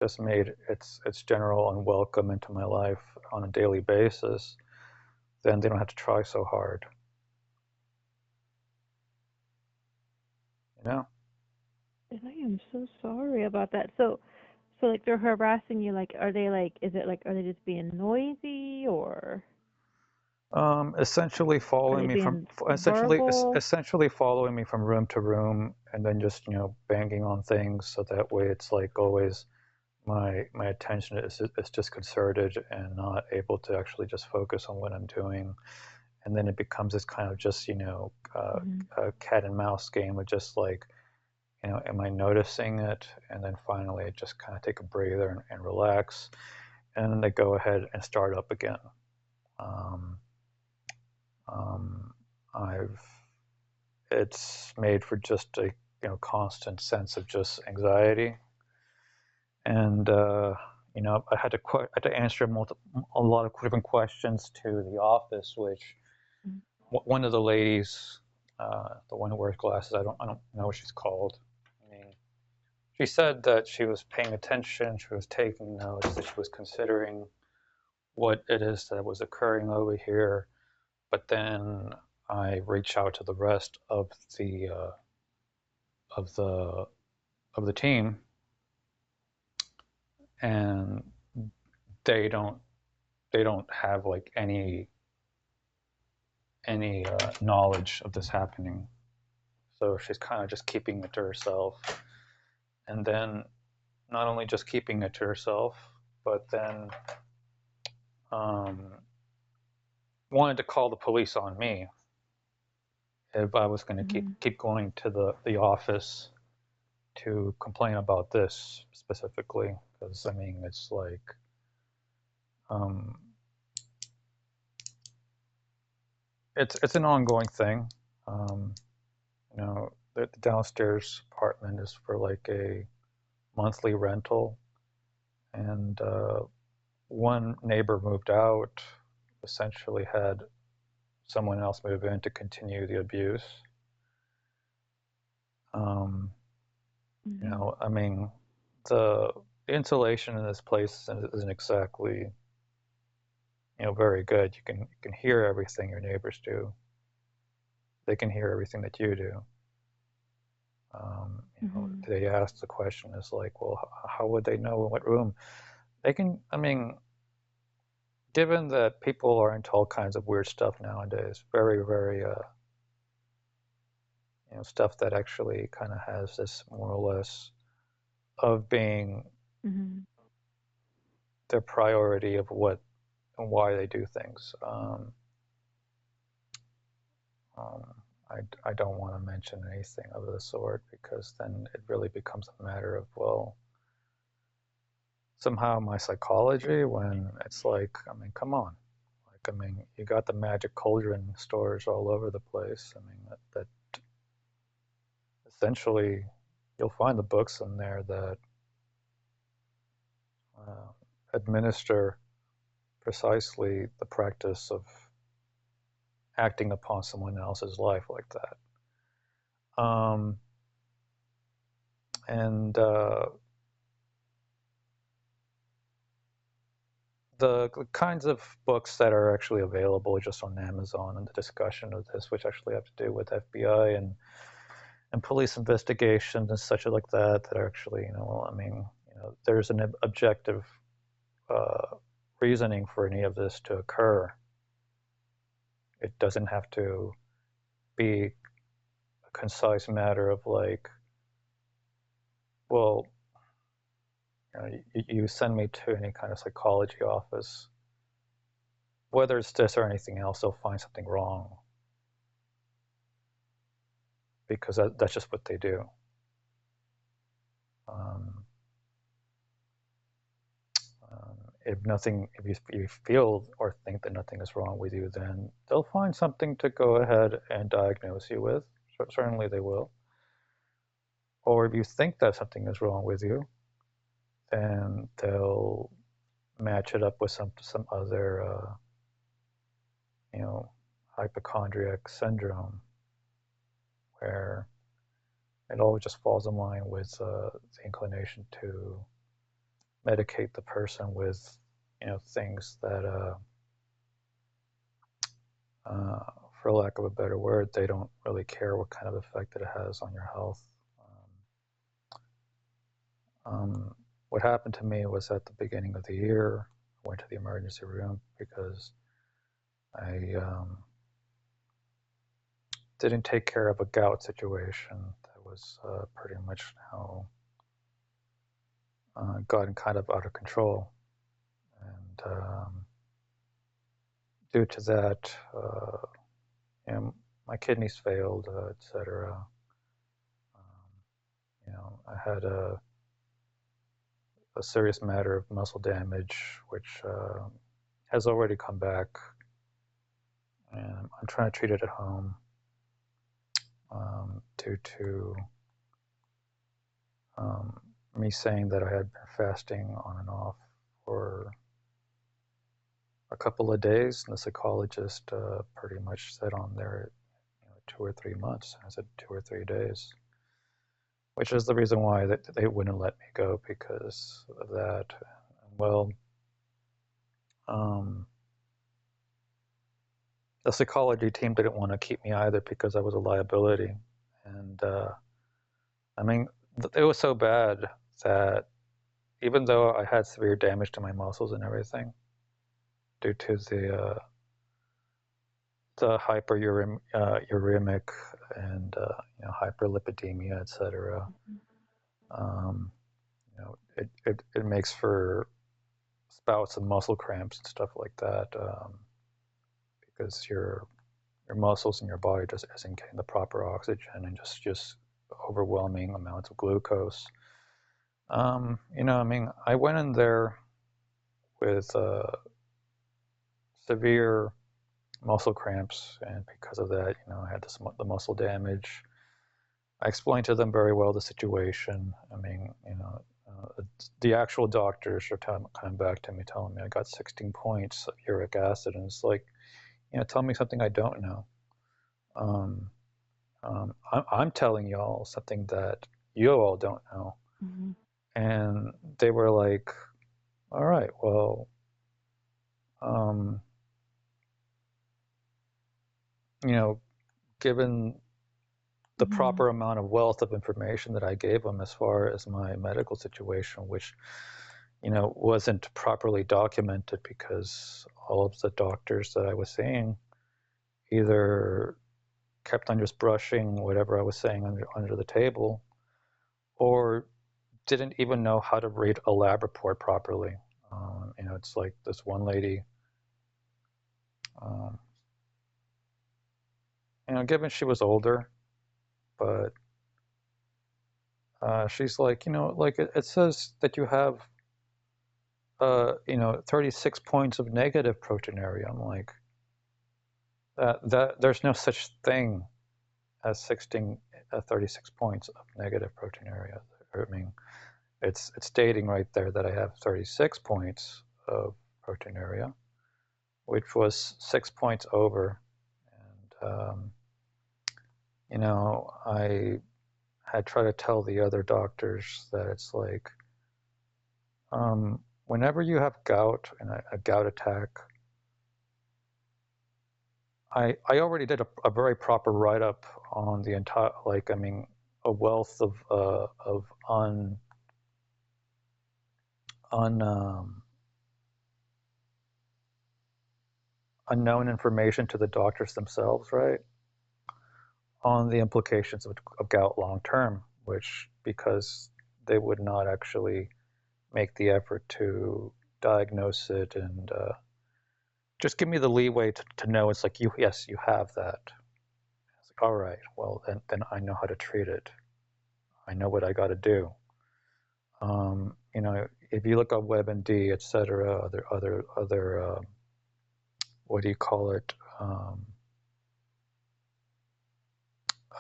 just made its general unwelcome into my life on a daily basis, then they don't have to try so hard. You know? And I am so sorry about that. So like they're harassing you. Like, are they like? Is it like? Are they just being noisy, or Essentially are following they me from being essentially verbal? essentially following me from room to room, and then just banging on things, so that way it's like always my attention is disconcerted and not able to actually just focus on what I'm doing, and then it becomes this kind of just Hmm. a cat and mouse game of just like, am I noticing it? And then finally I just kind of take a breather and relax, and then they go ahead and start up again. um, um, I've It's made for just a constant sense of just anxiety, and I had to answer a lot of different questions to the office, which one of the ladies, the one who wears glasses, I don't know what she's called. I mean, she said that she was paying attention, she was taking notes, that she was considering what it is that was occurring over here. But then I reach out to the rest of the of the team, and they don't they don't have like any knowledge of this happening. So she's kind of just keeping it to herself, and then not only just keeping it to herself, but then um, wanted to call the police on me if I was going to Hmm. keep going to the office to complain about this specifically. Because I mean, it's like, um, it's an ongoing thing. Um, the downstairs apartment is for like a monthly rental, and one neighbor moved out, essentially had someone else move in to continue the abuse. Um, Hmm. I mean, the insulation in this place isn't exactly very good. You can hear everything your neighbors do. They can hear everything that you do. Hmm. They ask the question is like, well, how would they know in what room? They can. I mean, given that people are into all kinds of weird stuff nowadays, very, very, stuff that actually kind of has this more or less of being Hmm. their priority of what and why they do things. I don't want to mention anything of the sort, because then it really becomes a matter of, well, somehow my psychology, when it's like, I mean, come on. Like, I mean, you got the magic cauldron stores all over the place. I mean, that essentially you'll find the books in there that uh, administer precisely the practice of acting upon someone else's life like that. Um, and the kinds of books that are actually available just on Amazon, and the discussion of this, which actually have to do with FBI and police investigations and such like that, that are actually, I mean, there's an objective uh, reasoning for any of this to occur. It doesn't have to be a concise matter of like, well, you send me to any kind of psychology office, whether it's this or anything else, they'll find something wrong, because that's just what they do. Um, if you feel or think that nothing is wrong with you, then they'll find something to go ahead and diagnose you with. Certainly they will. Or if you think that something is wrong with you, then they'll match it up with some other, you know, hypochondriac syndrome, where it all just falls in line with the inclination to medicate the person with, things that, for lack of a better word, they don't really care what kind of effect that it has on your health. What happened to me was at the beginning of the year, I went to the emergency room because I didn't take care of a gout situation that was pretty much now gotten kind of out of control. And due to that, my kidneys failed, etc. I had a serious matter of muscle damage, which has already come back, and I'm trying to treat it at home due to me saying that I had been fasting on and off for a couple of days, and the psychologist pretty much said on there, 2 or 3 months. I said 2 or 3 days, which is the reason why they wouldn't let me go, because of that. Well, the psychology team didn't want to keep me either because I was a liability. And I mean, it was so bad that even though I had severe damage to my muscles and everything due to the hyperuremic and hyperlipidemia, etc. It makes for spouts of muscle cramps and stuff like that, because your muscles in your body just isn't getting the proper oxygen and just overwhelming amounts of glucose. I went in there with severe muscle cramps, and because of that, I had the muscle damage. I explained to them very well the situation. The actual doctors are coming back to me telling me I got 16 points of uric acid, and it's like, tell me something I don't know. I'm telling y'all something that you all don't know. Mm-hmm. And they were like, all right, well, given the Mm-hmm. proper amount of wealth of information that I gave them as far as my medical situation, which, wasn't properly documented because all of the doctors that I was seeing either kept on just brushing whatever I was saying under the table, or didn't even know how to read a lab report properly. It's like this one lady, given she was older, but she's like, like it says that you have 36 points of negative proteinuria. I'm like, that there's no such thing as 36 points of negative proteinuria. I mean, it's stating right there that I have 36 points of proteinuria, which was 6 points over. And I had tried to tell the other doctors that it's like, whenever you have gout and a gout attack, I already did a very proper write-up on the entire, a wealth of unknown information to the doctors themselves, right? On the implications of gout long term, which, because they would not actually make the effort to diagnose it and just give me the leeway to know it's like, yes, you have that. It's like, all right, well, then I know how to treat it. I know what I got to do. If you look up WebMD, etc., other what do you call it?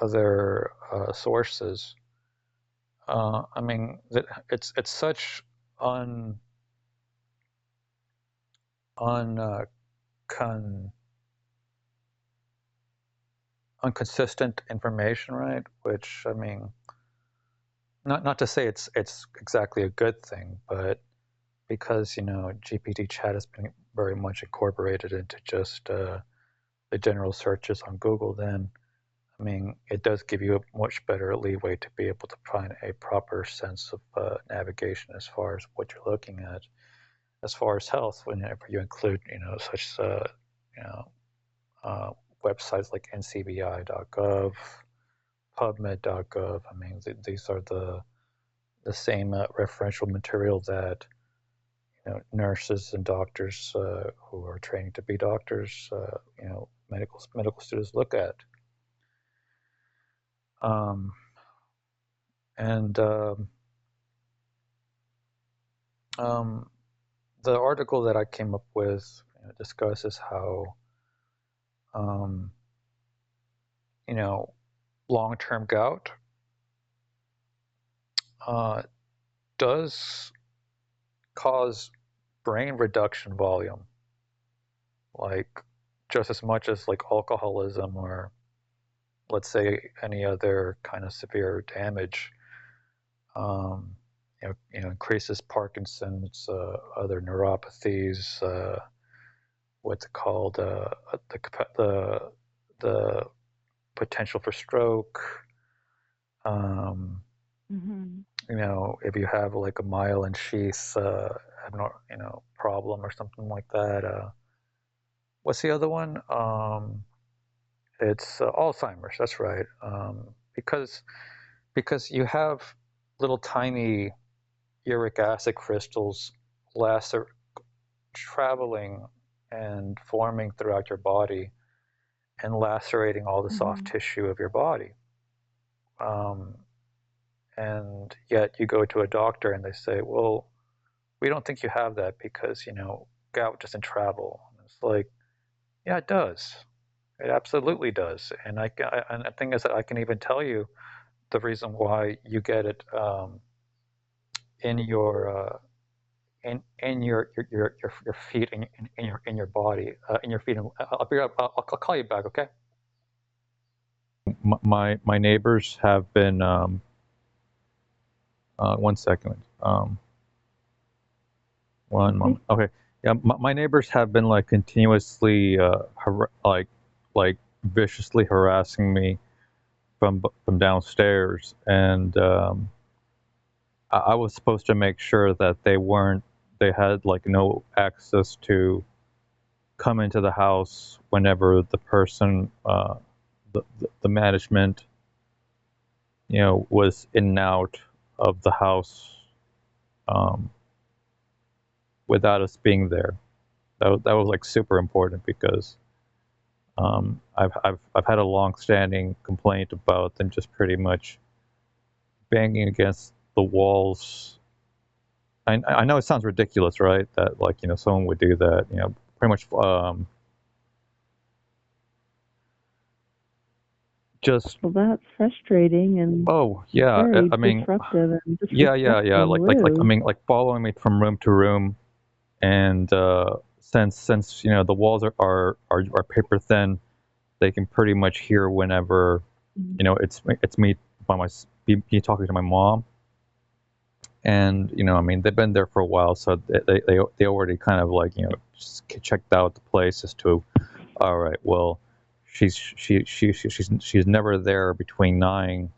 Other sources. It's such un un inconsistent information, right? Which, not to say it's exactly a good thing, but because GPT chat has been very much incorporated into just the general searches on Google, then I mean, it does give you a much better leeway to be able to find a proper sense of navigation as far as what you're looking at. As far as health, whenever you include, such, you know, uh, websites like ncbi.gov, pubmed.gov. I mean, these are the same referential material that nurses and doctors who are training to be doctors, medical students look at. Um, and the article that I came up with discusses how long-term gout does cause brain reduction volume, like just as much as like alcoholism or let's say any other kind of severe damage. Increases Parkinson's, other neuropathies, what's it called, the potential for stroke. If you have like a myelin sheath, problem or something like that. What's the other one? It's Alzheimer's. That's right. Because you have little tiny uric acid crystals traveling and forming throughout your body and lacerating all the soft tissue of your body. And yet you go to a doctor and they say, well, we don't think you have that because, gout doesn't travel. And it's like, yeah, it does. It absolutely does. And the thing is that I can even tell you the reason why you get it in your your feet, in your body, in your feet. I'll call you back, okay? My neighbors have been 1 second. One moment. Okay. Yeah, my neighbors have been like continuously like viciously harassing me from downstairs, and I was supposed to make sure that they had like no access to come into the house whenever the person, the management, was in and out of the house without us being there. That was like super important because I've had a long-standing complaint about them just pretty much banging against the walls. I know it sounds ridiculous, right? That like someone would do that. Pretty much just. Well, that's frustrating and Oh yeah, very I mean, disruptive and yeah, disrespectful and like I rude. mean, like following me from room to room, and since the walls are paper thin, they can pretty much hear whenever it's me by me talking to my mom. And I mean, they've been there for a while, so they already kind of like just checked out the place as to, all right, well, she's never there between 9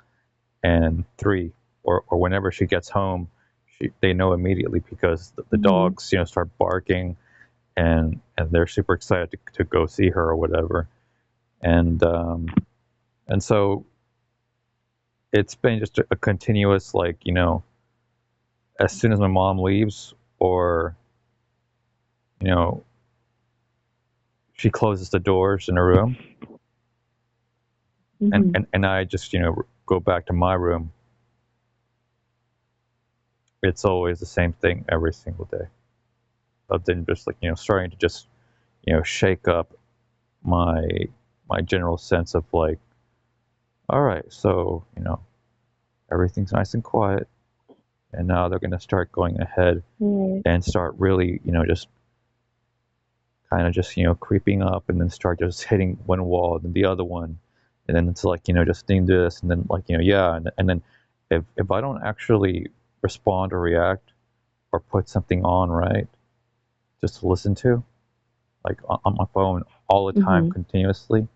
and 3, or whenever she gets home. They know immediately because the dogs start barking, and they're super excited to go see her or whatever. And so it's been just a continuous like as soon as my mom leaves, or she closes the doors in her room, and I just go back to my room. It's always the same thing every single day. Of then just like starting to just shake up my general sense of like, all right, so everything's nice and quiet, and now they're going to start going ahead and start really just kind of just creeping up, and then start just hitting one wall and then the other one, and then it's like just do this, and then like yeah, and then if I don't actually respond or react, or put something on, right, just to listen to, like on my phone all the time Mhm. continuously,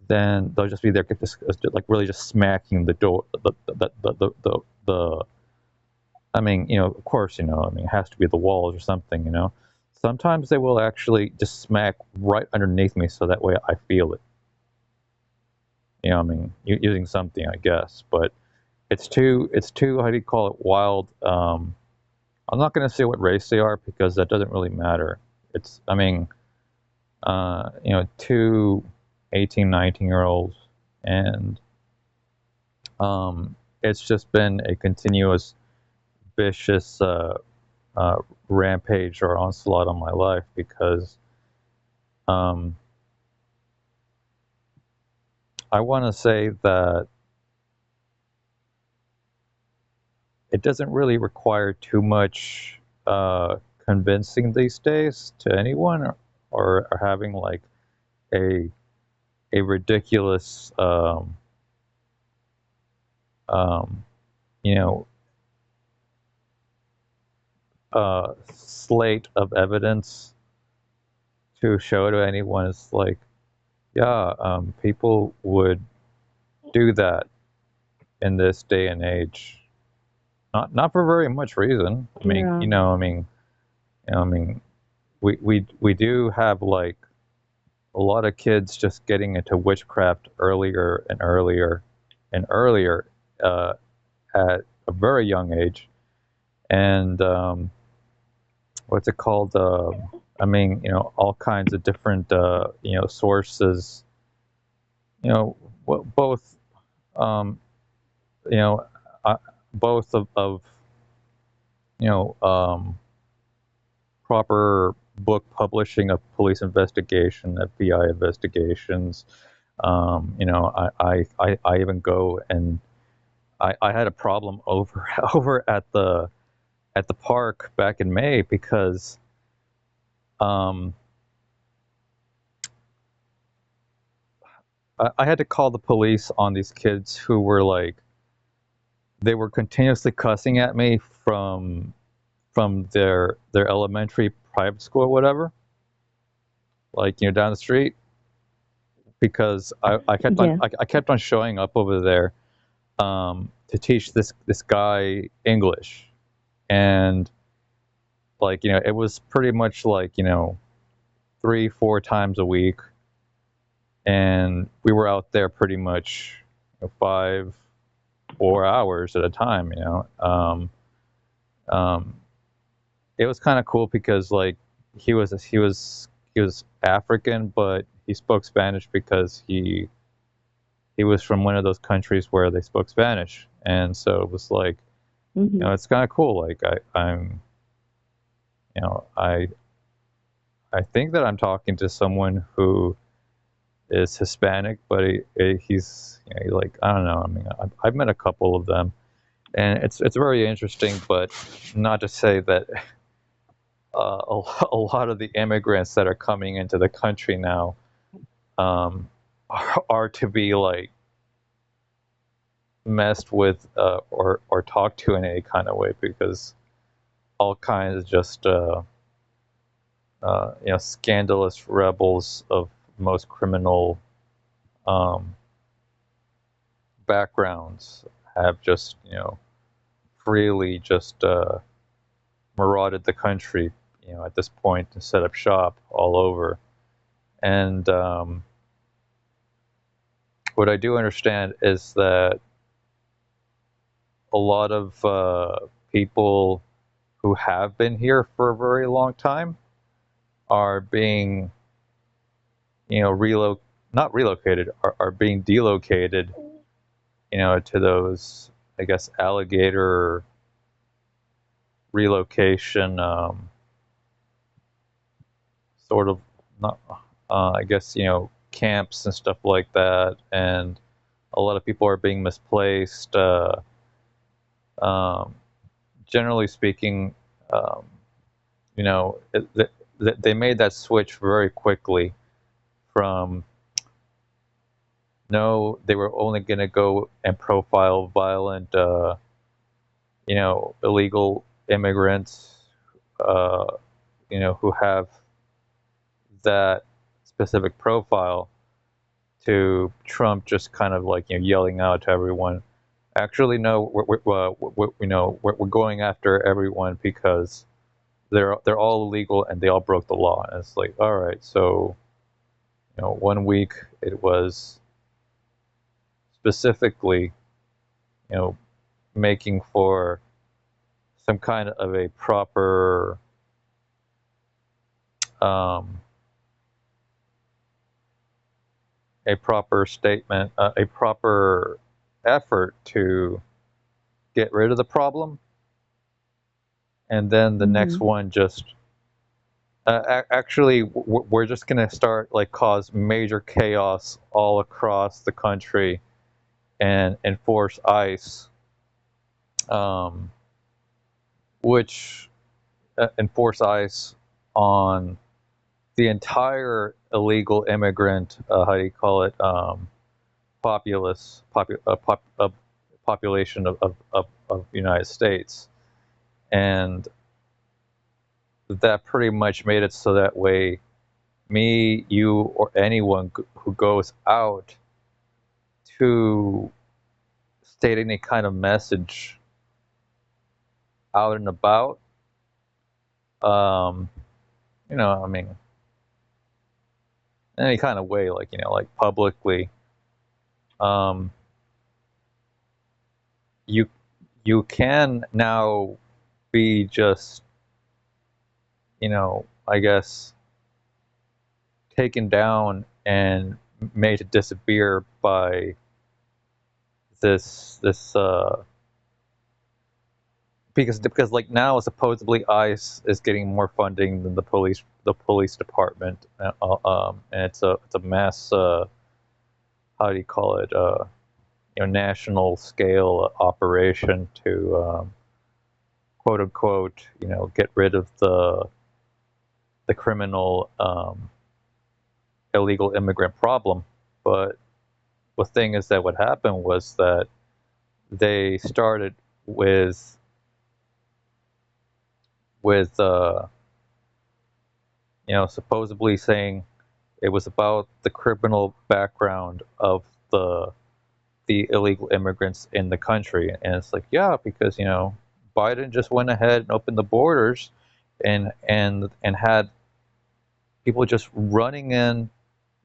then they'll just be there, like really just smacking the door, the I mean, of course, I mean, it has to be the walls or something. Sometimes they will actually just smack right underneath me so that way I feel it. I mean, using something, I guess, but it's too, how do you call it, wild. I'm not going to say what race they are because that doesn't really matter. I mean, two 18, 19-year-olds, and it's just been a continuous vicious uh, rampage or onslaught on my life because um, I want to say that it doesn't really require too much convincing these days to anyone, or having like a a ridiculous um, you know slate of evidence to show to anyone. It's like, yeah, people would do that in this day and age. Not for very much reason. I mean, Yeah. I mean, we do have like a lot of kids just getting into witchcraft earlier and earlier and earlier, uh, at a very young age, and what's it called? I mean, all kinds of different sources. Both um, you know, uh, both of you know proper book publishing of police investigation, FBI investigations. I even go and I had a problem over over at the park back in May because um, I had to call the police on these kids who were like, they were continuously cussing at me from their elementary private school or whatever, like down the street, because Yeah. I kept on showing up over there to teach this guy English, and like it was pretty much like 3-4 times a week, and we were out there pretty much 5-4 hours at a time. Um, it was kind of cool because like he was African, but he spoke Spanish because he was from one of those countries where they spoke Spanish, and so it was like, Mhm. it's kind of cool. Like I'm, you know, I think that I'm talking to someone who is Hispanic, but he's like, I don't know. I mean, I've met a couple of them, and it's very interesting. But not to say that a lot of the immigrants that are coming into the country now are to be like messed with, or talked to in any kind of way, because all kinds of just scandalous rebels of most criminal um, backgrounds have just freely just marauded the country at this point and set up shop all over. And what I do understand is that a lot of people who have been here for a very long time are being not relocated, are being delocated to those, I guess, alligator relocation, sort of, not I guess camps and stuff like that, and a lot of people are being misplaced. Um, Generally speaking, um, they made that switch very quickly from, no, they were only going to go and profile violent, illegal immigrants, uh, who have that specific profile, to Trump just kind of like yelling out to everyone, actually no, we're going after everyone because they're all illegal and they all broke the law. And it's like, all right, so 1 week it was specifically you know making for some kind of um, a proper statement, a proper effort to get rid of the problem, and then the next Mhm. one just actually we're just gonna start like cause major chaos all across the country and enforce ICE, um, which enforce ICE on the entire illegal immigrant, how do you call it, population of the United States. And that pretty much made it so that way me, you, or anyone who goes out to state any kind of message out and about, um, I mean, in any kind of way, like, like publicly, um, you you can now be just, I guess, taken down and made to disappear by this because like now supposedly ICE is getting more funding than the police department, and it's a mass, how do you call it, national scale operation to, quote unquote, get rid of the criminal, illegal immigrant problem. But the thing is that what happened was that they started with supposedly saying it was about the criminal background of the illegal immigrants in the country. And it's like, yeah, because Biden just went ahead and opened the borders and had people just running in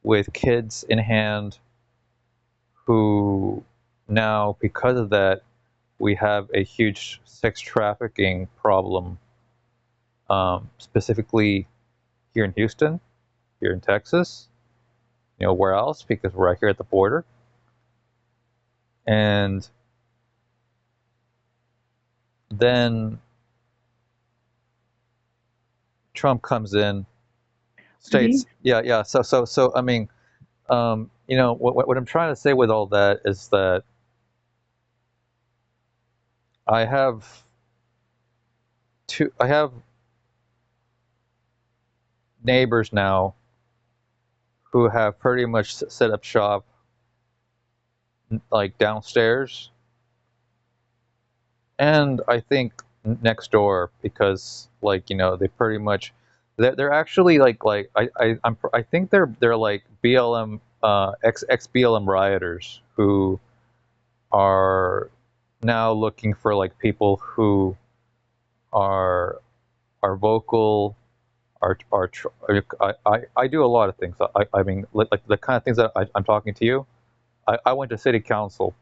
with kids in hand, who now, because of that, we have a huge sex trafficking problem, specifically here in Houston, here in Texas, where else? Because we're right here at the border. And then Trump comes in, states, Right. yeah. So I mean, what I'm trying to say with all that is that I have I have neighbors now who have pretty much set up shop like downstairs, and I think next door, because like they pretty much they're actually like I think they're like BLM, ex BLM rioters who are now looking for like people who are vocal, I do a lot of things. I mean, like the kind of things that I'm talking to you. I went to city council,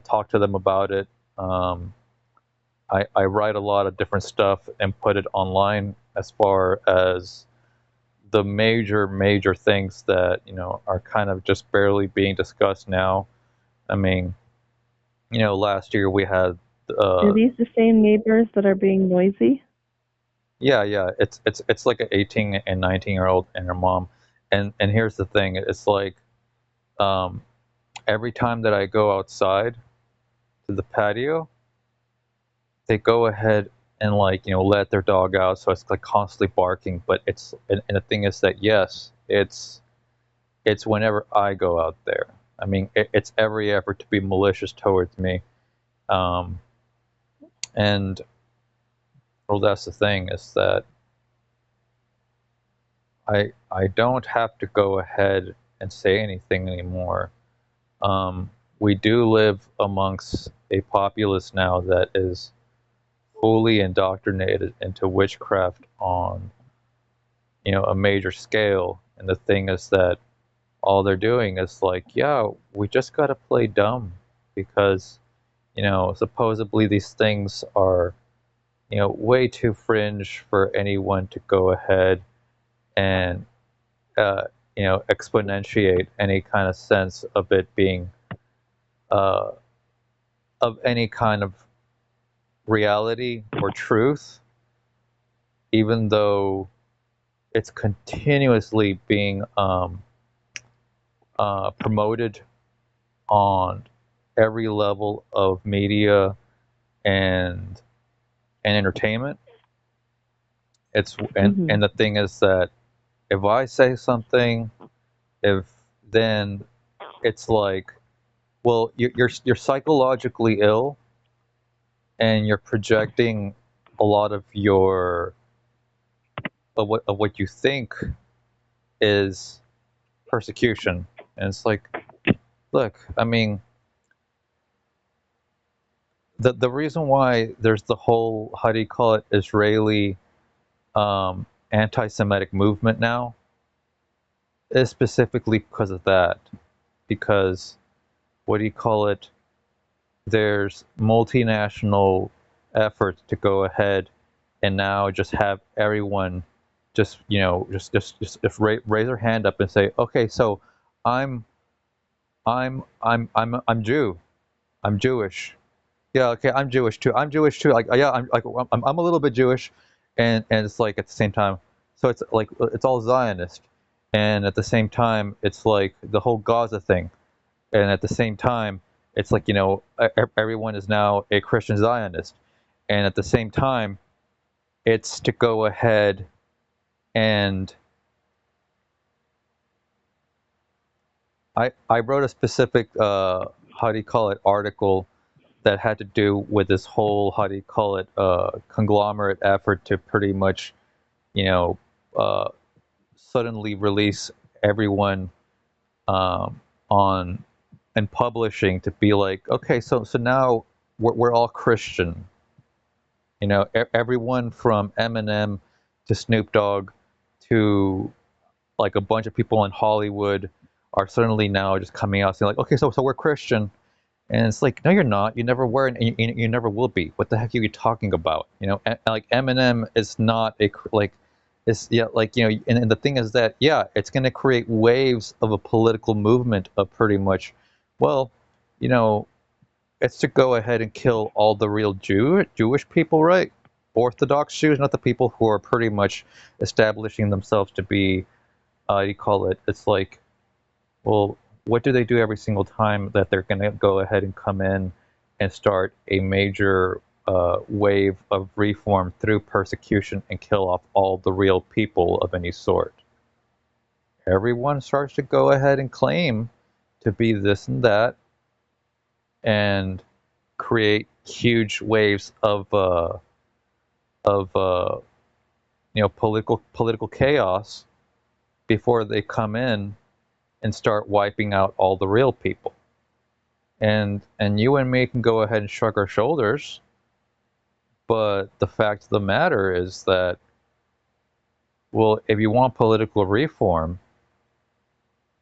talked to them about it. Um, I write a lot of different stuff and put it online as far as the major things that are kind of just barely being discussed now. I mean, last year we had, Are uh, these the same neighbors that are being noisy? yeah, it's like an 18 and 19-year old and her mom. And here's the thing, it's like, um, every time that I go outside to the patio, they go ahead and like let their dog out, so it's like constantly barking. But and the thing is that, yes, it's whenever I go out there. I mean, it's every effort to be malicious towards me. um and Well, that's the thing, is that I don't have to go ahead and say anything anymore. Um, we do live amongst a populace now that is fully indoctrinated into witchcraft on, a major scale. And the thing is that all they're doing is like, yeah, we just gotta play dumb because, supposedly these things are, way too fringe for anyone to go ahead and, uh, exponentiate any kind of sense of it being, uh, of any kind of reality or truth, even though it's continuously being promoted on every level of media and entertainment. It's Mhm. and the thing is that if I say something, if then it's like, well, you're psychologically ill, and you're projecting a lot of your of what you think is persecution. And it's like, look, I mean, the reason why there's the whole, how do you call it, Israeli anti-Semitic movement now is specifically because of that. Because, what do you call it? There's multinational efforts to go ahead and now just have everyone just, just raise their hand up and say, okay, so I'm I'm Jew. I'm Jewish. Yeah, okay, I'm Jewish too. I'm Jewish too. Like, yeah, I'm a little bit Jewish, and it's like at the same time, so it's like it's all Zionist, and at the same time, it's like the whole Gaza thing, and at the same time, it's like, everyone is now a Christian Zionist, and at the same time, it's to go ahead and I wrote a specific, how do you call it, article that had to do with this whole, how do you call it, conglomerate effort to pretty much, you know uh, suddenly release everyone, on and publishing, to be like, okay, so now we're all Christian. Everyone from Eminem to Snoop Dogg to like a bunch of people in Hollywood are suddenly now just coming out saying like, okay, so we're Christian. And it's like, no, you're not. You never were, and you never will be. What the heck are you talking about? Like Eminem is not like, is, yeah, like, and the thing is that, yeah, it's going to create waves of a political movement of pretty much, well, you know, it's to go ahead and kill all the real Jewish people, right? Orthodox Jews, not the people who are pretty much establishing themselves to be, you call it. It's like, well, what do they do every single time that they're going to go ahead and come in and start a major wave of reform through persecution and kill off all the real people of any sort? Everyone starts to go ahead and claim to be this and that, and create huge waves of political chaos before they come in and start wiping out all the real people. And you and me can go ahead and shrug our shoulders, but the fact of the matter is that, well, if you want political reform,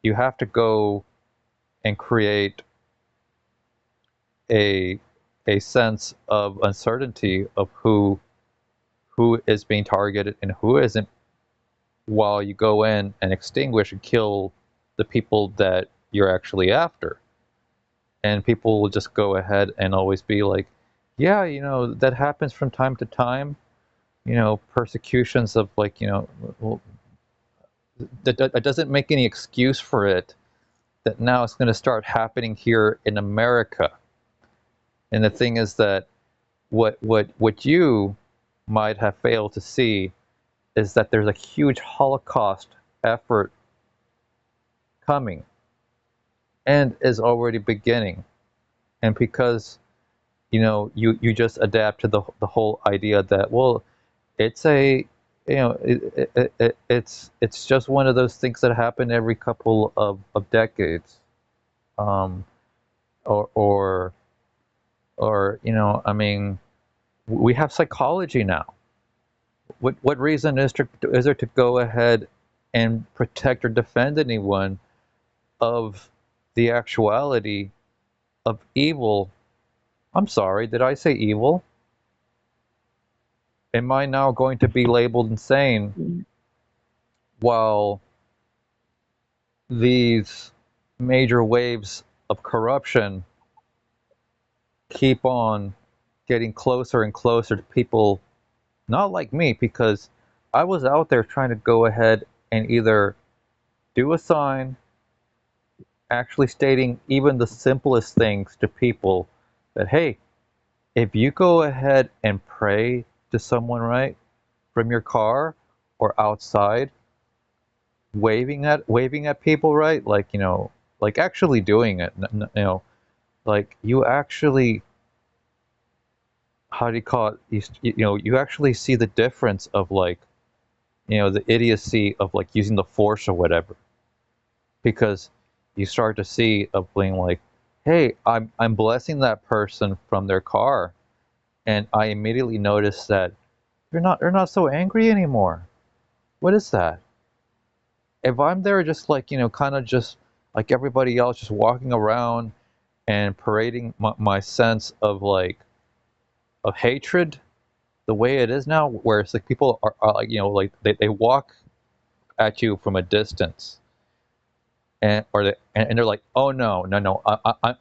you have to go and create a a sense of uncertainty of who is being targeted and who isn't, while you go in and extinguish and kill the people that you're actually after. And people will just go ahead and always be like, yeah, that happens from time to time. Persecutions of, like, well, that doesn't make any excuse for it, that now it's going to start happening here in America. And the thing is that what you might have failed to see is that there's a huge Holocaust effort coming and is already beginning. And because, you just adapt to the whole idea that, well, it's a it's just one of those things that happen every couple of decades, um, or or I mean, we have psychology now. What reason is there to go ahead and protect or defend anyone of the actuality of evil? I'm sorry, did I say evil? Am I now going to be labeled insane Mm. while these major waves of corruption keep on getting closer and closer to people not like me? Because I was out there trying to go ahead and either do a sign actually stating even the simplest things to people that, hey, if you go ahead and pray to someone, right, from your car or outside, waving at people, right, like, like actually doing it, like you actually, how do you call it, you actually see the difference of, like, the idiocy of, like, using the force or whatever, because you start to see of being like, hey, I'm blessing that person from their car, and I immediately notice that they're not so angry anymore. What is that? If I'm there just, like, kind of just like everybody else, just walking around and parading my sense of, like, of hatred the way it is now, where it's like people are like, like they walk at you from a distance, and they're like, oh no, no, no,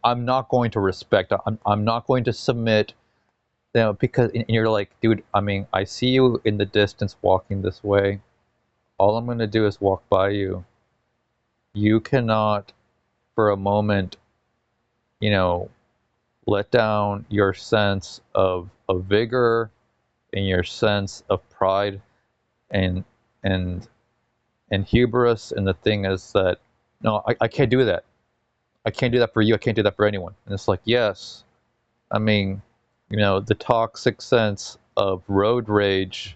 I'm not going to respect, I'm not going to submit, because, and you're like, dude, I mean, I see you in the distance walking this way, all I'm going to do is walk by you. You cannot for a moment, you know let down your sense of vigor and your sense of pride, and and and hubris. And the thing is that, no, I can't do that. I can't do that for you. I can't do that for anyone. And it's like, yes, I mean, the toxic sense of road rage,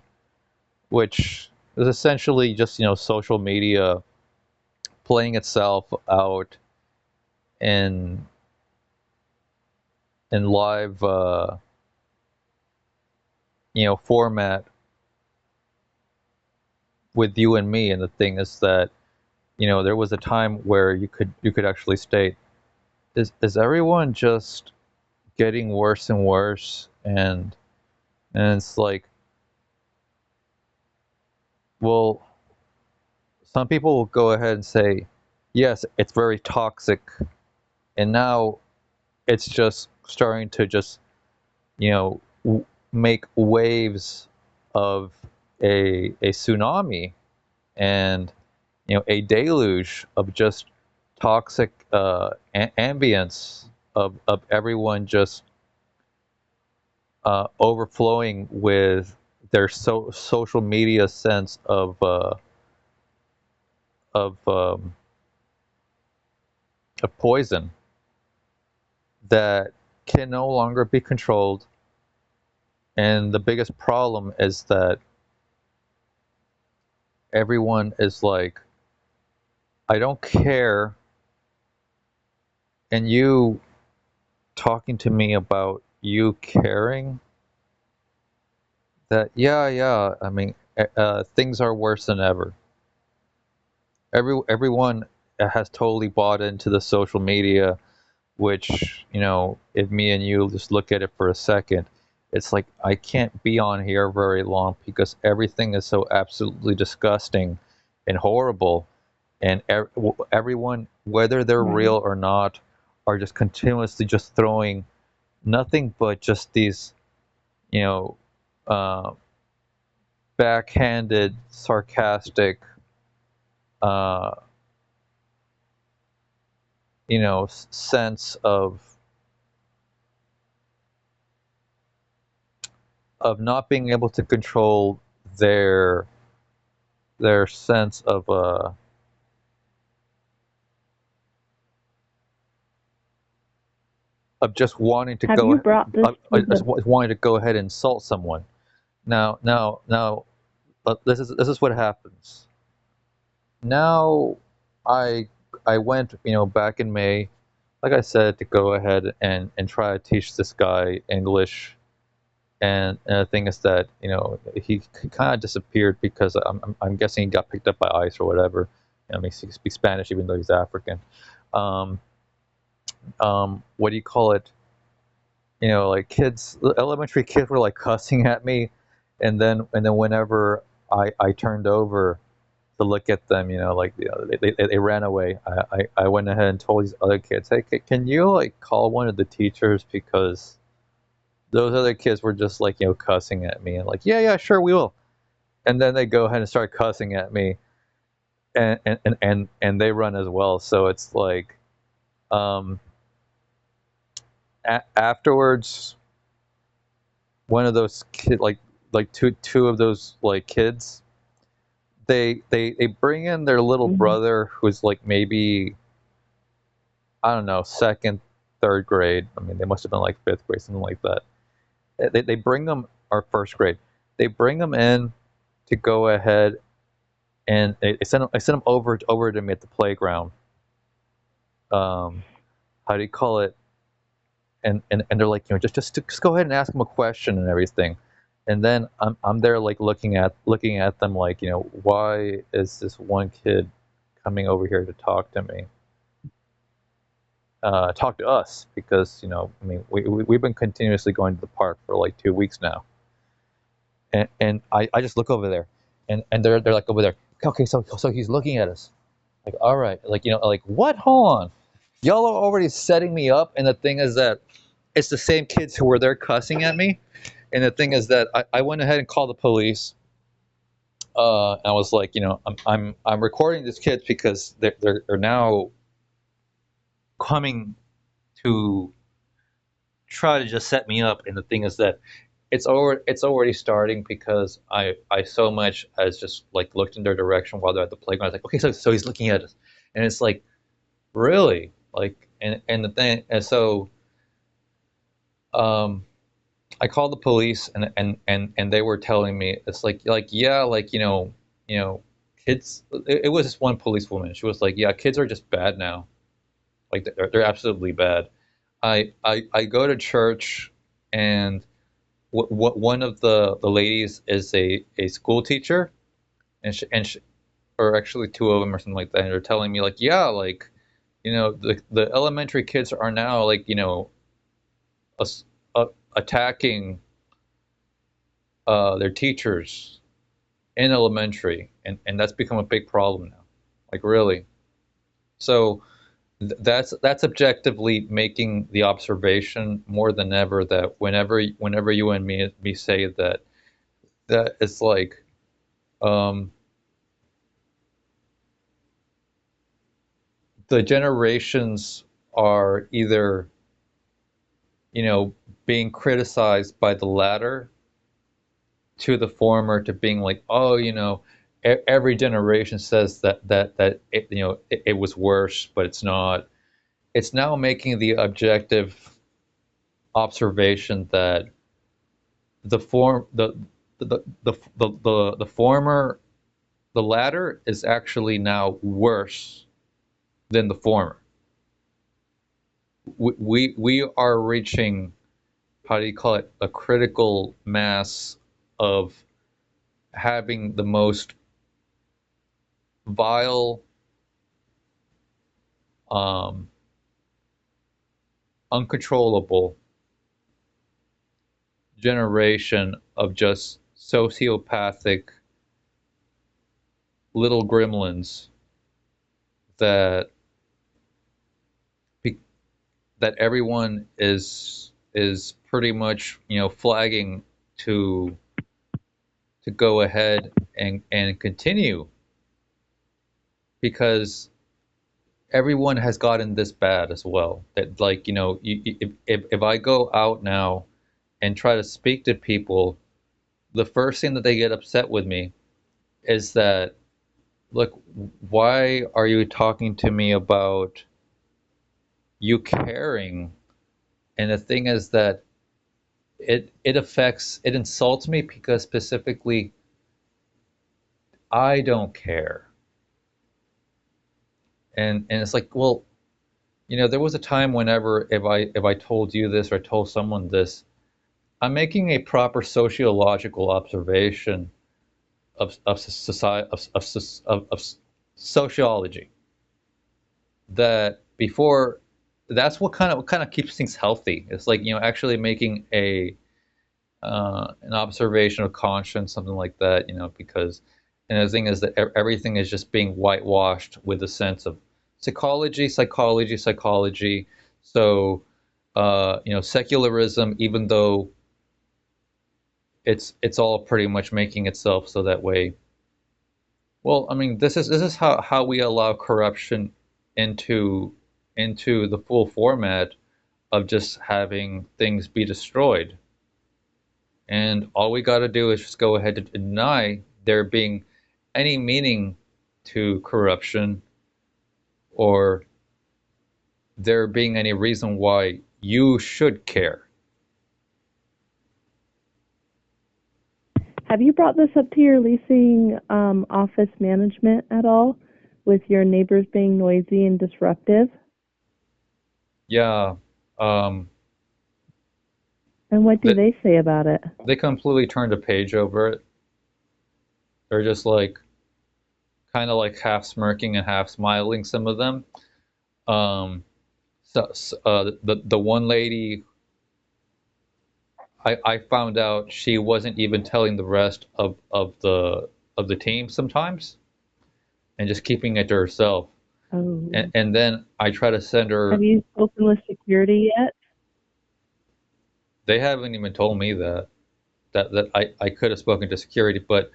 which is essentially just, social media playing itself out in live, format with you and me. And the thing is that, there was a time where you could actually state, is everyone just getting worse and worse? And it's like, well, some people will go ahead and say, yes, it's very toxic, and now it's just starting to just, you know make waves of a tsunami, and, a deluge of just toxic, ambience of everyone just, overflowing with their social media sense of um, of poison that can no longer be controlled. And the biggest problem is that everyone is like, I don't care. And you talking to me about you caring, that, yeah, yeah, I mean, things are worse than ever. Everyone has totally bought into the social media, which, if me and you just look at it for a second, it's like, I can't be on here very long because everything is so absolutely disgusting and horrible. And everyone, whether they're Right. real or not, are just continuously just throwing nothing but just these, you know, uh, backhanded, sarcastic, uh, sense of not being able to control their sense of just wanting to Have you brought this to just the wanting to go ahead and insult someone. Now, but this is what happens. Now, I I went, back in May, like I said, to go ahead and try to teach this guy English. And the thing is that he kind of disappeared because I'm guessing he got picked up by ICE or whatever. I mean, he speaks Spanish even though he's African. Um, what do you call it? Like kids, elementary kids were like cussing at me, and then whenever I turned over to look at them, like they ran away. I went ahead and told these other kids, hey, can you like call one of the teachers because those other kids were just like cussing at me and like yeah sure we will, and then they go ahead and start cussing at me, and they run as well. So it's like um, afterwards, one of those kid like two of those like kids, they bring in their little Mhm. brother who's like maybe I don't know second third grade. I mean they must have been like fifth grade, something like that. They bring them, or first grade, they bring them in to go ahead and I sent them over to me at the playground. um how do you call it? And they're like, just go ahead and ask them a question and everything. And then I'm there like looking at them like, why is this one kid coming over here to talk to me, talk to us? Because I mean we've been continuously going to the park for like 2 weeks now. And I just look over there, and they're like over there. Okay, so he's looking at us. Like, all right, like like what? Hold on, y'all are already setting me up. And the thing is that it's the same kids who were there cussing at me. And the thing is that I went ahead and called the police. I was like, I'm recording these kids because they're now coming to try to just set me up. And the thing is that it's already starting because I so much as just like looked in their direction while they're at the playground. I was like, okay, so he's looking at us, and it's like really like and the thing and so um I called the police, and they were telling me it's like yeah, like kids. It was this one policewoman. She was like, yeah, kids are just bad now. Like they're absolutely bad. I go to church, and one of the ladies is a school teacher, and or actually two of them or something like that. And they're telling me like, yeah, like the elementary kids are now like ass- attacking their teachers in elementary, and that's become a big problem now. Like really. So that's objectively making the observation more than ever that whenever you and me say that it's like um, the generations are either you know being criticized by the latter to the former, to being like, oh, every generation says that it was worse, but it's not. It's now making the objective observation that the form the former, the latter is actually now worse than the former. We are reaching, how do you call it, a critical mass of having the most vile, um, uncontrollable generation of just sociopathic little gremlins that that everyone is pretty much flagging to go ahead and continue, because everyone has gotten this bad as well. That like if I go out now and try to speak to people, the first thing that they get upset with me is that, look, why are you talking to me about you caring? And the thing is that it insults me because specifically I don't care. And it's like, well, there was a time whenever if I told you this or I told someone this, I'm making a proper sociological observation of society of sociology that before that's what kind of keeps things healthy. It's like, actually making a an observation of conscience, something like that, because and the thing is that everything is just being whitewashed with a sense of psychology, psychology, psychology. So, secularism, even though it's all pretty much making itself so that way. Well, I mean, this is how we allow corruption into into the full format of just having things be destroyed. And all we got to do is just go ahead and deny there being any meaning to corruption or there being any reason why you should care. Have you brought this up to your leasing office management at all, with your neighbors being noisy and disruptive? Yeah, um, And what do they, they say about it? they completely turned a page over it. They're just like kind of like half smirking and half smiling, some of them. The one lady, I found out she wasn't even telling the rest of the team sometimes and just keeping it to herself. Oh, And then I try to send have her. you spoken with security yet? They haven't even told me that I could have spoken to security, but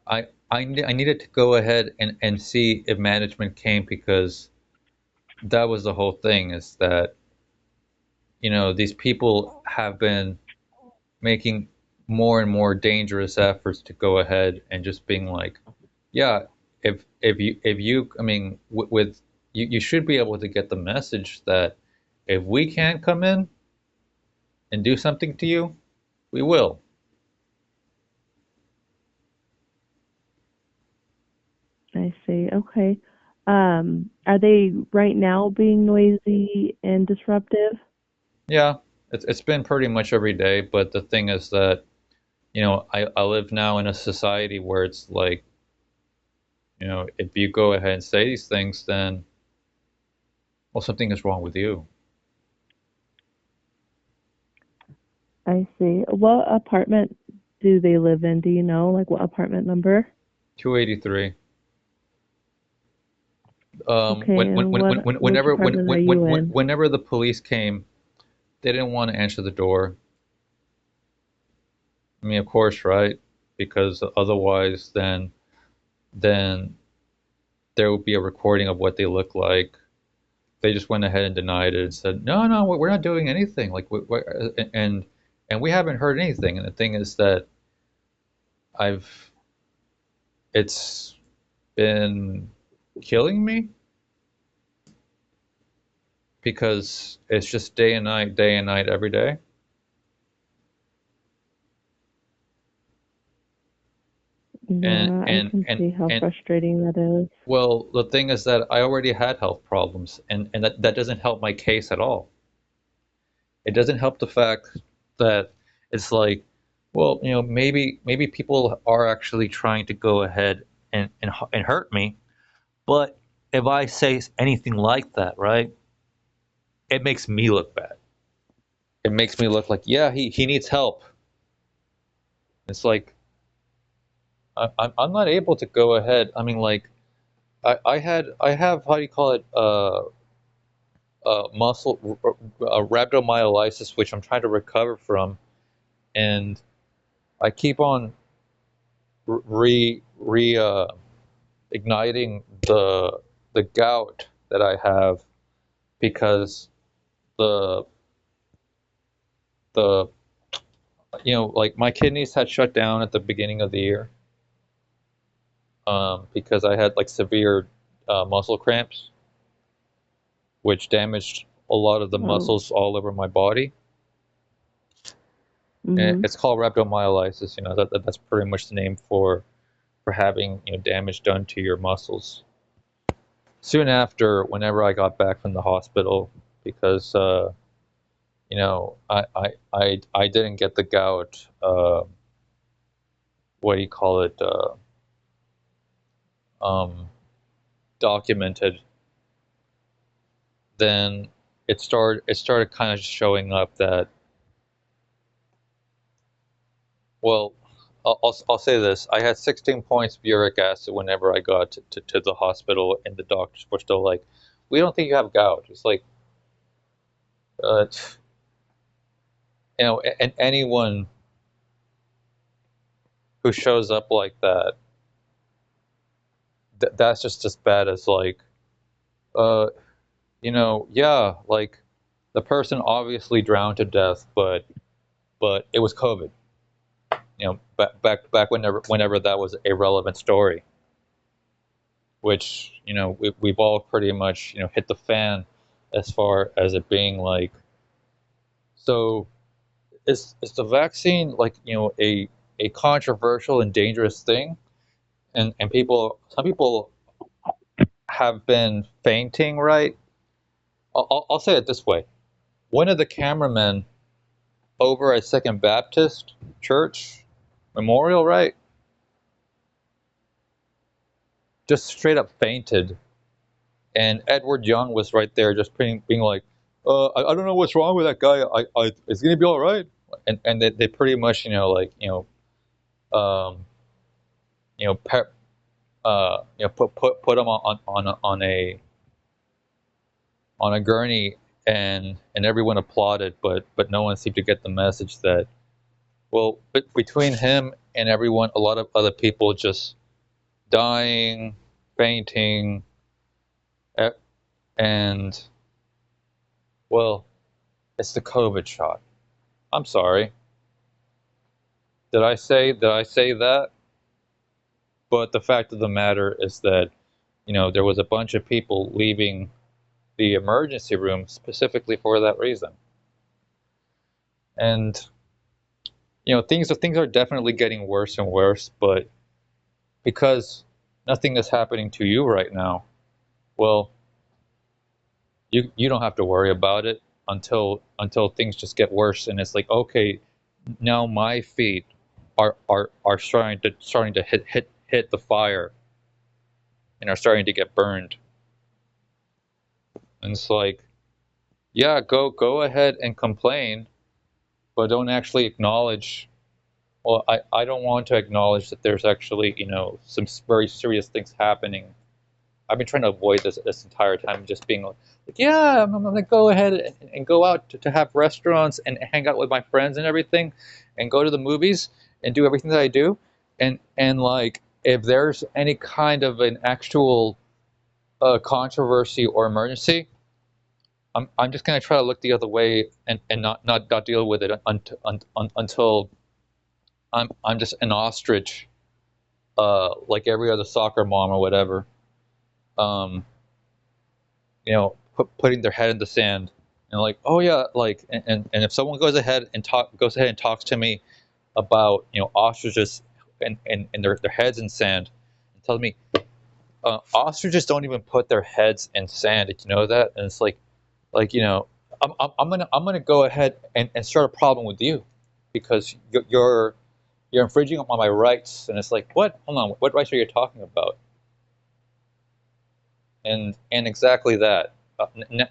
I needed to go ahead and see if management came because that was the whole thing is that these people have been making more and more dangerous efforts to go ahead and just being like, yeah, if you I mean with you should be able to get the message that if we can't come in and do something to you, we will. I see. Okay. Are they right now being noisy and disruptive? Yeah, it's been pretty much every day, but the thing is that I live now in a society where it's like, if you go ahead and say these things, then well, something is wrong with you. I see. What apartment do they live in? Do you know, like what apartment number? 283. Okay, and which apartment are you in? Whenever the police came, they didn't want to answer the door. I mean, of course, right? Because otherwise, then there would be a recording of what they look like. They just went ahead and denied it and said, "No, no, we're not doing anything." Like, and we haven't heard anything. And the thing is that I've it's been killing me because it's just day and night, every day. And Yeah, I and can and see how and frustrating that is. well, the thing is that I already had health problems, and that doesn't help my case at all. It doesn't help the fact that it's like, well, maybe people are actually trying to go ahead and hurt me, but if I say anything like that, right, it makes me look bad. It makes me look like, yeah, he needs help. It's like I'm not able to go ahead. I mean, like I have, how do you call it, muscle rhabdomyolysis, which I'm trying to recover from, and I keep on re igniting the gout that I have because the the like my kidneys had shut down at the beginning of the year, because I had like severe muscle cramps, which damaged a lot of the Oh, muscles all over my body. Mhm. It's called rhabdomyolysis. That's pretty much the name for having damage done to your muscles. Soon after, whenever I got back from the hospital, because I didn't get the gout. What do you call it? Um, Documented. Then it started kind of showing up that, well, I'll say this: I had 16 points of uric acid whenever I got to the hospital, and the doctors were still like, "We don't think you have gout." It's like, uh, and anyone who shows up like that, that's just as bad as like, uh, yeah, like the person obviously drowned to death, but it was COVID. Back whenever that was a relevant story, which we've all pretty much hit the fan as far as it being like. So is the vaccine like a controversial and dangerous thing, and some people have been fainting, right? I'll say it this way: one of the cameramen over at Second Baptist Church Memorial, right, just straight up fainted, and Edward Young was right there, just being like, I don't know what's wrong with that guy. It's gonna be all right. And they pretty much, like, um, pe- put him on a gurney, and everyone applauded, but no one seemed to get the message that, well, between him and everyone, a lot of other people just dying, fainting, and, well, it's the COVID shot. I'm sorry. Did I say that? But the fact of the matter is that, there was a bunch of people leaving the emergency room specifically for that reason. And, things are definitely getting worse and worse, but because nothing is happening to you right now, well, you don't have to worry about it until things just get worse, and it's like, okay, now my feet are starting to hit the fire and are starting to get burned. And it's like, yeah, go ahead and complain, but don't actually acknowledge. Well, I don't want to acknowledge that there's actually some very serious things happening. I've been trying to avoid this entire time, just being like, yeah, I'm gonna go ahead and go out to have restaurants and hang out with my friends and everything, and go to the movies and do everything that I do, and like, if there's any kind of an actual controversy or emergency, I'm just gonna try to look the other way, and not deal with it until I'm just an ostrich, like every other soccer mom or whatever, um, putting their head in the sand, and like, oh yeah, like, and if someone goes ahead and talks to me about ostriches and their heads in sand, and tells me, ostriches don't even put their heads in sand. Did you know that? And it's like, I'm gonna go ahead and start a problem with you, because you're infringing on my rights. And it's like, what? Hold on, what rights are you talking about? And exactly that.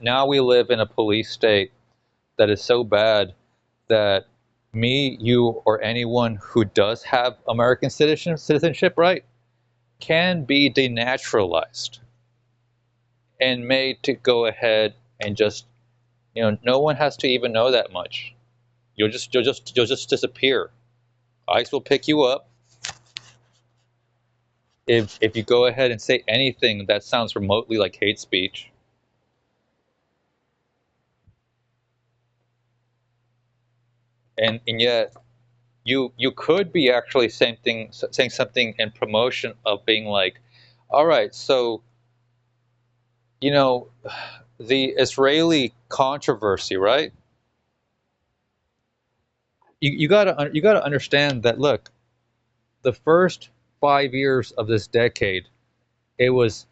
Now we live in a police state that is so bad that me, you, or anyone who does have American citizenship, right, can be denaturalized and made to go ahead and just, no one has to even know that much. You'll just disappear. ICE will pick you up if you go ahead and say anything that sounds remotely like hate speech. And yet you could be actually saying something in promotion of being like, all right, so, you know the Israeli controversy, right? you gotta understand that. Look, the first 5 years of this decade, it was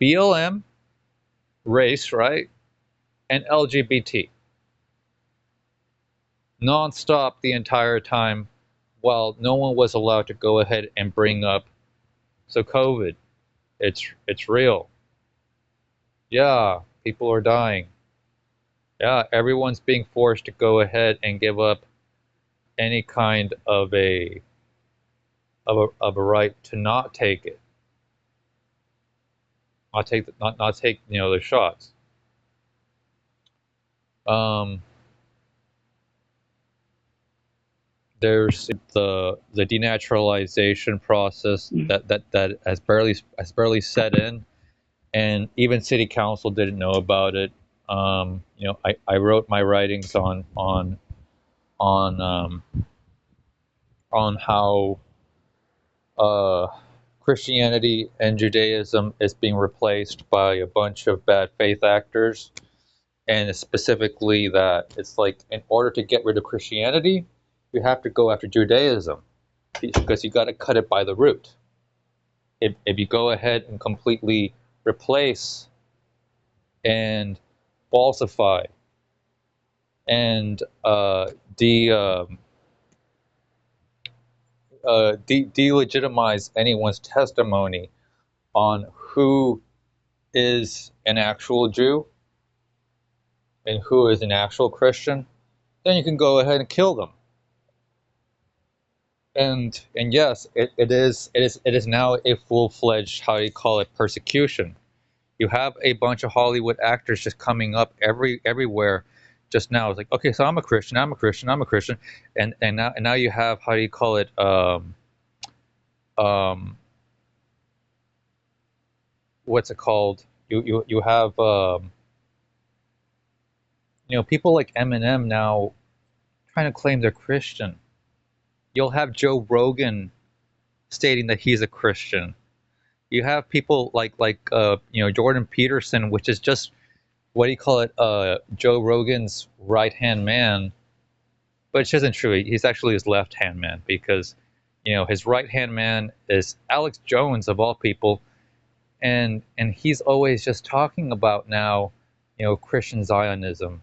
BLM, race, right, and LGBT, nonstop the entire time, while no one was allowed to go ahead and bring up, so COVID, it's real. Yeah, people are dying. Yeah, everyone's being forced to go ahead and give up any kind of a right to not take it, not take the shots. Um, there's the denaturalization process that has barely set in, and even city council didn't know about it. I wrote my writings on on how uh, Christianity and Judaism is being replaced by a bunch of bad faith actors, and specifically that it's like, in order to get rid of Christianity, you have to go after Judaism, because you got to cut it by the root. If you go ahead and completely replace and falsify and delegitimize anyone's testimony on who is an actual Jew and who is an actual Christian, then you can go ahead and kill them. And yes, it is now a full-fledged, how do you call it, persecution. You have a bunch of Hollywood actors just coming up everywhere just now. It's like, okay, so I'm a Christian, I'm a Christian, and now you have, how do you call it, um what's it called? You have people like Eminem now trying to claim they're Christian. You'll have Joe Rogan stating that he's a Christian. You have people like Jordan Peterson, which is just, what do you call it, Joe Rogan's right hand man, but it isn't true. He's actually his left hand man, because his right hand man is Alex Jones, of all people, and he's always just talking about now, Christian Zionism.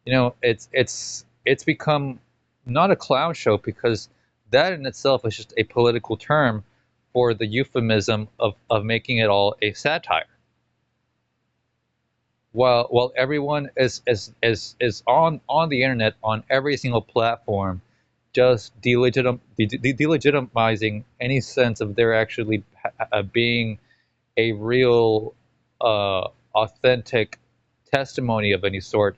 It's become not a clown show, because that in itself is just a political term for the euphemism of making it all a satire. While everyone is on the internet, on every single platform, just delegitimizing any sense of there actually being a real, authentic testimony of any sort.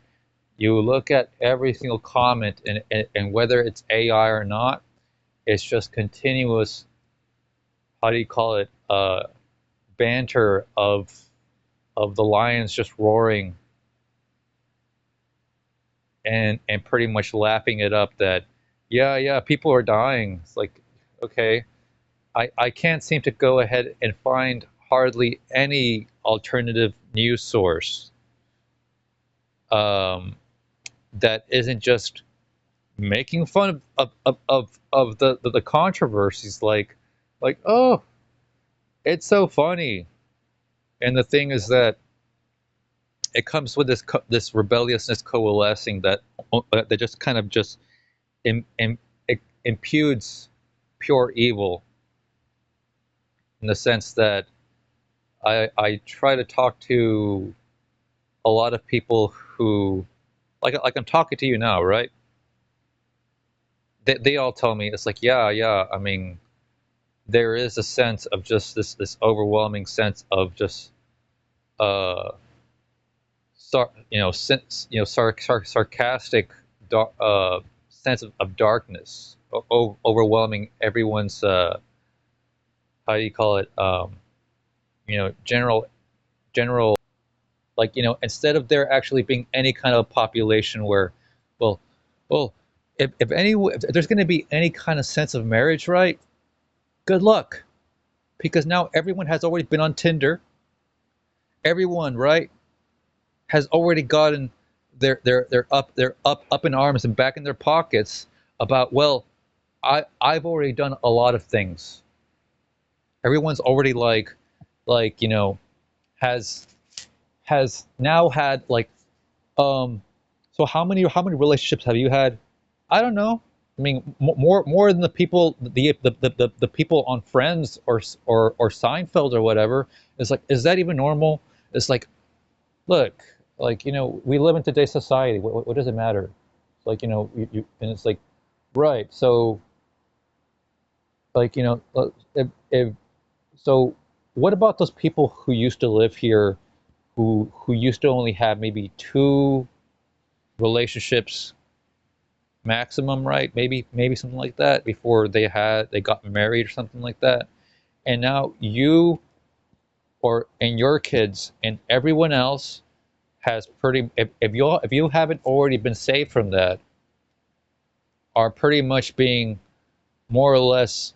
You look at every single comment, and whether it's AI or not, it's just continuous, how do you call it, banter of the lions just roaring, and pretty much lapping it up that, yeah, people are dying. It's like, okay, I can't seem to go ahead and find hardly any alternative news source, um, that isn't just making fun of the controversies, like, oh, it's so funny. And the thing is that it comes with this rebelliousness coalescing, that just kind of just it imputes pure evil, in the sense that I try to talk to a lot of people who, like I'm talking to you now, right? They all tell me, it's like, yeah, I mean, there is a sense of just this overwhelming sense of just, uh sarcastic, sense of darkness, overwhelming everyone's, how do you call it, general, like, instead of there actually being any kind of population where, well, well, if there's going to be any kind of sense of marriage, right? Good luck, because now everyone has already been on Tinder. Everyone, right, has already gotten they're up in arms and back in their pockets about, well, I've already done a lot of things. Everyone's already like has now had like so how many relationships have you had? I don't know. I mean, more than the people the people on Friends or Seinfeld or whatever. It's like, is that even normal? It's like, look, like we live in today's society. What does it matter? It's like and it's like, right. So like if so, what about those people who used to live here, who used to only have maybe two relationships maximum, right? Maybe something like that before they got married or something like that. And now you or and your kids and everyone else has pretty if you haven't already been saved from that, are pretty much being more or less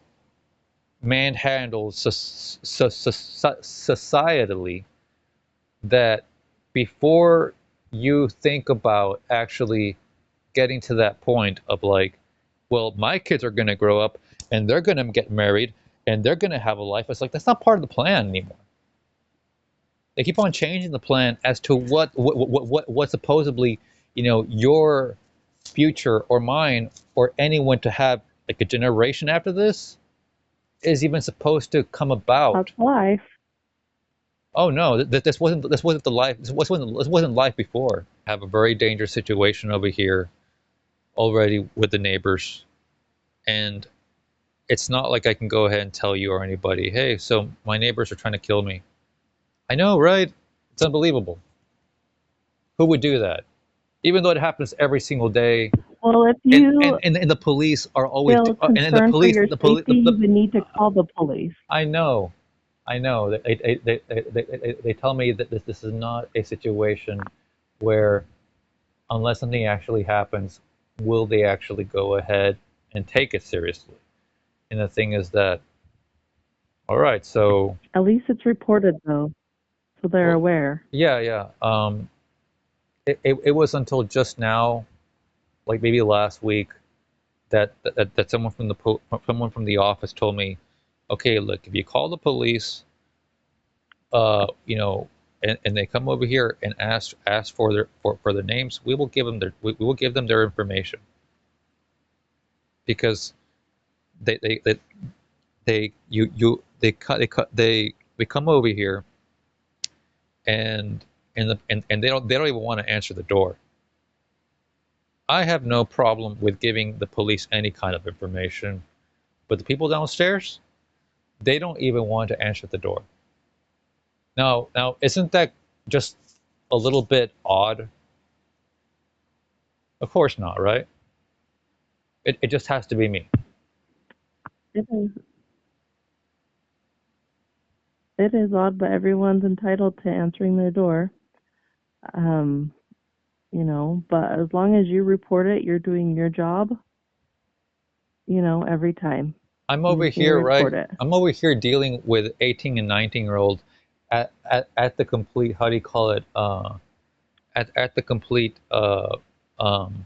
manhandled societally, that before you think about actually getting to that point of like, well, my kids are going to grow up and they're going to get married and they're going to have a life. It's like, that's not part of the plan anymore. They keep on changing the plan as to what supposedly, your future or mine or anyone to have like a generation after this is even supposed to come about. That's life. Oh no, this wasn't the life. This wasn't life before. I have a very dangerous situation over here already with the neighbors, and it's not like I can go ahead and tell you or anybody, hey, so my neighbors are trying to kill me. I know, right? It's unbelievable. Who would do that? Even though it happens every single day, Well, if and you and the police are always feel and then the concerned for police your the police safety, you would need to call the police. I know, I know. They tell me that this is not a situation where, unless something actually happens, will they actually go ahead and take it seriously. And the thing is that, all right, so, At least it's reported though, so they're well, aware. yeah, yeah. It was until just now, like maybe last week, that someone from the office told me, okay, look, if you call the police, and they come over here and ask for their names, we will give them their information, because they they you they come over here, and they don't even want to answer the door. I have no problem with giving the police any kind of information, but the people downstairs, they don't even want to answer the door. Now, isn't that just a little bit odd? Of course not, right? It just has to be me. It is. It is odd, but everyone's entitled to answering their door. Um, but as long as you report it, you're doing your job, every time. I'm You over just need to here, right? report it. I'm over here dealing with 18 and 19-year-old at the complete, how do you call it? At the complete um,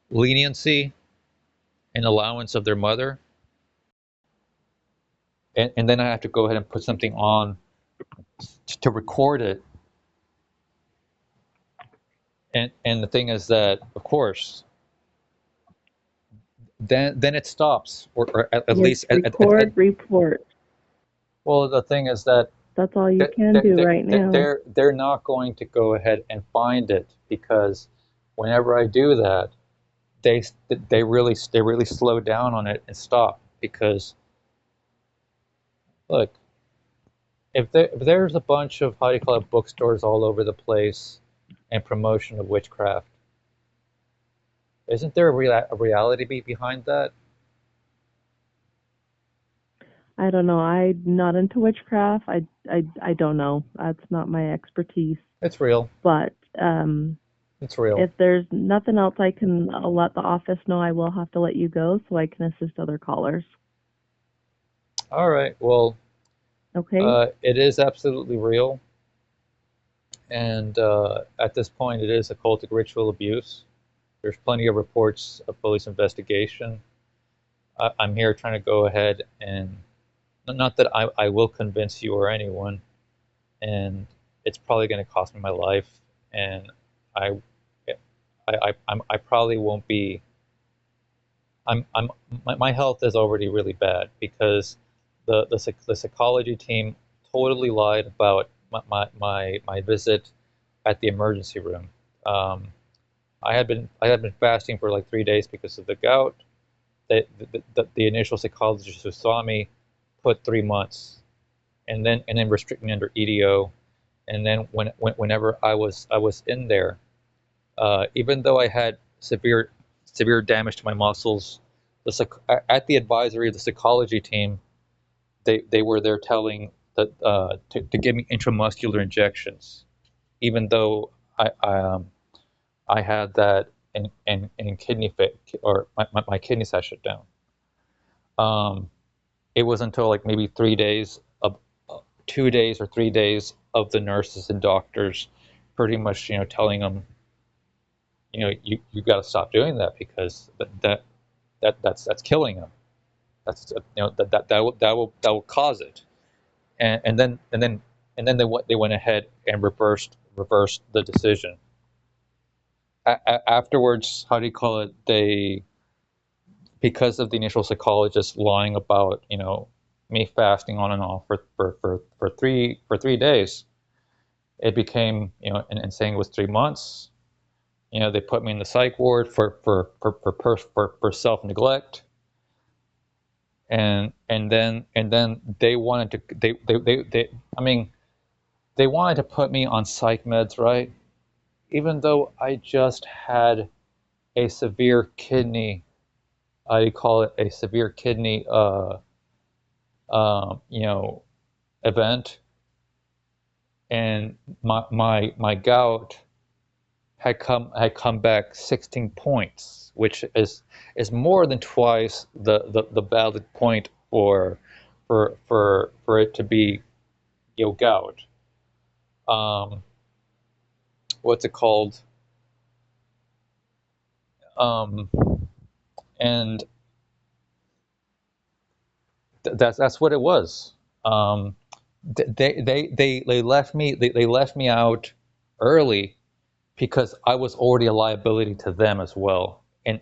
leniency and allowance of their mother, and then I have to go ahead and put something on to record it. And the thing is that, of course, then it stops, or at Yes, least report. well, the thing is that That's all you can do right now. they're not going to go ahead and find it, because whenever I do that, they they really slow down on it and stop, because look, if there's a bunch of, how do you call it, bookstores all over the place and promotion of witchcraft, isn't there a reality behind that? I don't know. I'm not into witchcraft. I don't know. That's not my expertise. It's real. But It's real. if there's nothing else I can let the office know, I will have to let you go so I can assist other callers. All right. Well, Okay? it is absolutely real, and at this point, it is occultic ritual abuse. There's plenty of reports of police investigation. I'm here trying to go ahead and not that I will convince you or anyone, and it's probably going to cost me my life, and I I probably won't be. My health is already really bad because the psychology team totally lied about my visit at the emergency room. Um, I had been fasting for like 3 days because of the gout. The initial psychologist who saw me put 3 months, and then restricting under EDO, and then whenever I was in there, even though I had severe damage to my muscles, at the advisory of the psychology team, they were there telling that to give me intramuscular injections, even though I had that in kidney or my kidneys had shut down. It was until like maybe 3 days of 2 days or 3 days of the nurses and doctors pretty much telling them you got to stop doing that because that's killing them. That's that will cause it. And then they went ahead and reversed the decision. Afterwards, how do you call it? They, because of the initial psychologist lying about me fasting on and off for 3 days, it became and saying it was 3 months. They put me in the psych ward for self neglect, and then they wanted to they I mean they wanted to put me on psych meds, right? Even though I just had a severe kidney, I call it a severe kidney you know event, and my gout had come back 16 points, which is more than twice the valid point for it to be gout. Um, what's it called? Um, and that's what it was. Um, they left me they left me out early because I was already a liability to them as well. And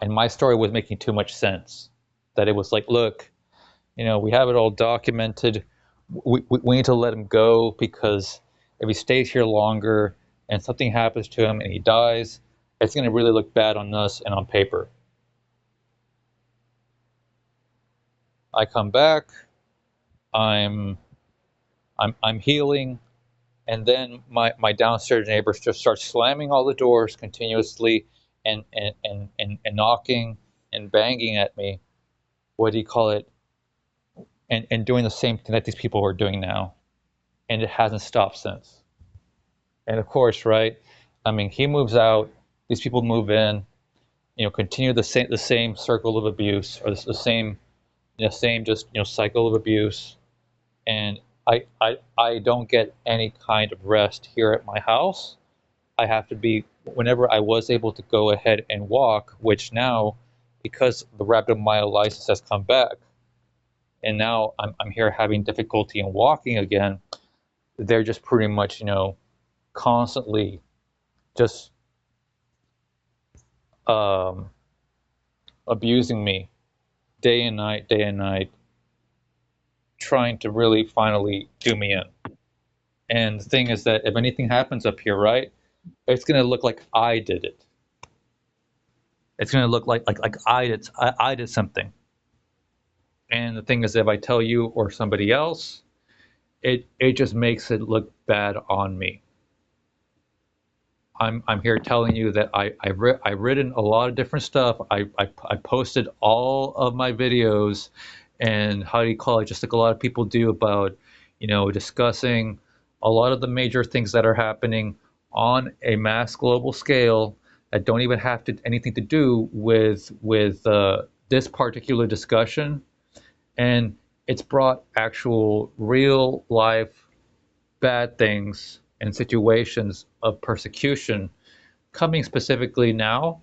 my story was making too much sense. That it was like, look, we have it all documented. We need to let him go because if he stays here longer and something happens to him and he dies, it's going to really look bad on us and on paper. I come back, I'm I'm healing, and then my downstairs neighbors just start slamming all the doors continuously and knocking and banging at me. What do you call it? And doing the same thing that these people are doing now, and it hasn't stopped since. And of course, right? I mean, he moves out, these people move in, continue the same circle of abuse, or the same just cycle of abuse, and I don't get any kind of rest here at my house. I have to be, whenever I was able to go ahead and walk, which now, because the rhabdomyolysis has come back, and now I'm here having difficulty in walking again, they're just pretty much, constantly just um, abusing me day and night, trying to really finally do me in. And the thing is that if anything happens up here, right, it's going to look like I did it. It's going to look like I did something. And the thing is, if I tell you or somebody else, it just makes it look bad on me. I'm here telling you that I've written a lot of different stuff. I posted all of my videos, and how do you call it? Just like a lot of people do, about discussing a lot of the major things that are happening on a mass global scale that don't even have anything to do with this particular discussion, and it's brought actual real life bad things and situations of persecution coming specifically now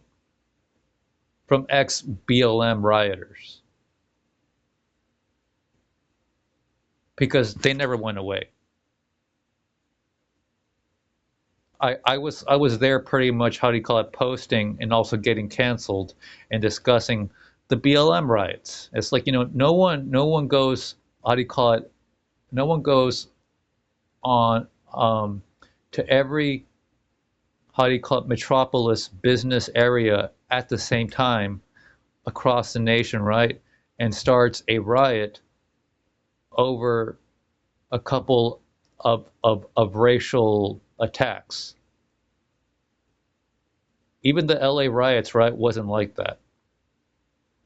from ex-BLM rioters, because they never went away. I was there pretty much, how do you call it, posting and also getting canceled and discussing the BLM riots. It's like, no one goes, how do you call it, no one goes on to every, how do you call it, metropolis business area at the same time across the nation, right? And starts a riot over a couple of racial attacks. Even the LA riots, right, wasn't like that.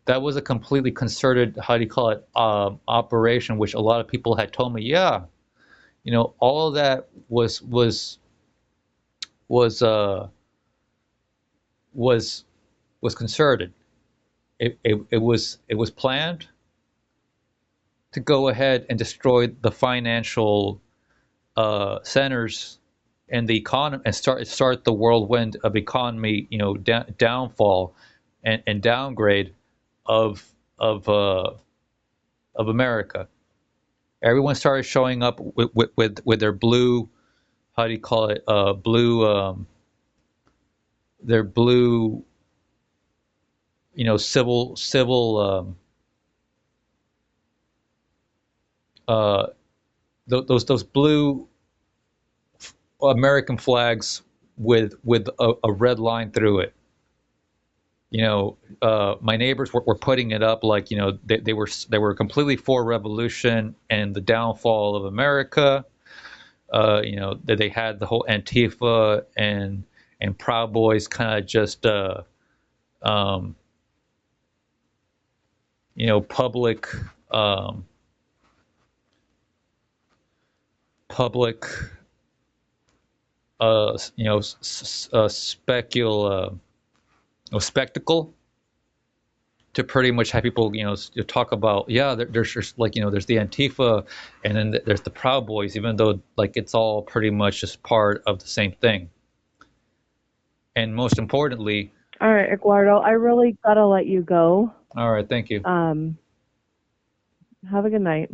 That was a completely concerted, how do you call it, operation, which a lot of people had told me, yeah, all of that was was was concerted. It was planned to go ahead and destroy the financial centers and the economy, and start the whirlwind of economy, downfall and downgrade of of uh, of America. Everyone started showing up with their blue, how do you call it, blue, their blue, civil, uh, those blue American flags with a red line through it. My neighbors were putting it up like, they were completely for revolution and the downfall of America. That they had the whole Antifa and Proud Boys kind of just public, public spectacle, to pretty much have people, talk about, yeah, there's just like, there's the Antifa, and then there's the Proud Boys, even though like it's all pretty much just part of the same thing. And most importantly, All right, Eduardo, I really gotta let you go. all right, thank you. Have a good night.